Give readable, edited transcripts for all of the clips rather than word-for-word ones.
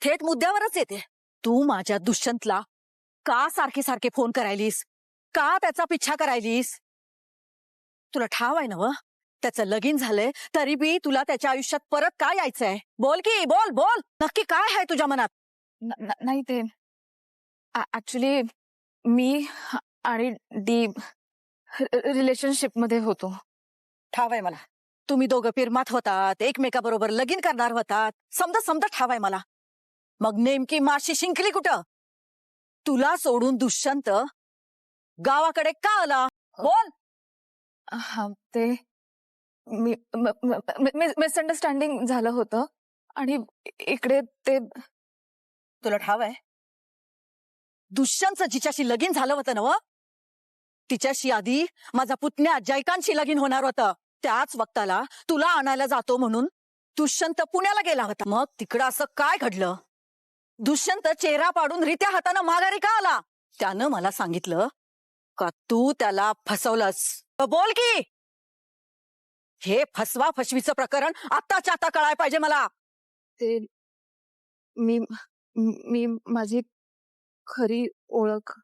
थेट मुद्द्यावरच येते. तू माझ्या दुष्यंतला का सारखे सारखे फोन करायलीस, का त्याचा पिच्छा करायलीस? तुला ठाव आहे ना व त्याचं लगीन झालंय तरी बी तुला त्याच्या आयुष्यात परत काय यायचंय? बोल की बोल बोल, नक्की काय आहे तुझ्या मनात? नाही ते ऍक्च्युली मी आणि डी रिलेशनशिप मध्ये होतो. ठाव आहे मला. तुम्ही दोघं फिरमात होतात, एकमेकाबरोबर लगीन करणार होतात, समजा समजा ठाव आहे मला. मग नेमकी माशी शिंकली कुठं? तुला सोडून दुष्यंत गावाकडे का आला? बोल. हा ते मी मिसअंडरस्टँडिंग झालं होतं आणि इकडे ते. तुला ठाव आहे दुष्यंतचं जिच्याशी लगीन झालं होतं ना व तिच्याशी आधी माझा पुतण्या जयकांतशी लगीन होणार होतं. त्याच वक्ताला तुला आणायला जातो म्हणून दुष्यंत पुण्याला गेला होता. मग तिकडं असं काय घडलं? दुष्यंत चेहरा पाडून रित्या हातानं माघारी का आला? त्यानं मला सांगितलं का तू त्याला फसवलंस. बोल की. हे फसवा फसवीचं प्रकरण आत्ताच्या आता कळाय पाहिजे मला. ते मी मी माझी खरी ओळख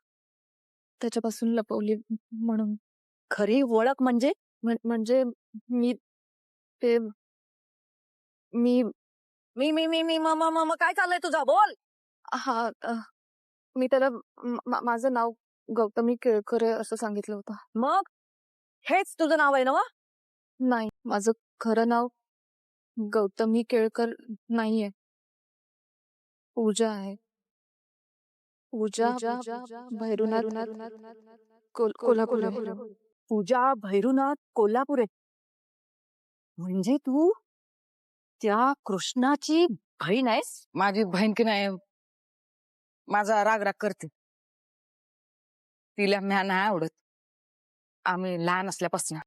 त्याच्यापासून लपवली म्हणून. खरी ओळख म्हणजे? म्हणजे मी ते मी मी मी मी मी म- म- म- काय चाललंय तुझा? बोल. हा मी त्याला माझं नाव गौतमी केळकर आहे असं सांगितलं होतं. मग हेच तुझं नाव आहे ना? नाही, माझं खरं नाव गौतमी केळकर नाहीये, पूजा आहे. पूजा भैरुनाथ कोल्हापूर. पूजा भैरुनाथ कोल्हापुरे. म्हणजे तू त्या कृष्णाची बहीण आहेस? माझी बहीण की नाही माझा राग करते. तिला म्या नाही आवडत. आम्ही लहान असल्यापासून.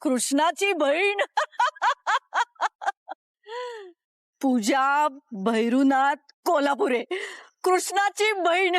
कृष्णाची बहीण. पूजा भैरुनाथ कोल्हापुरे, कृष्णाची बहीण.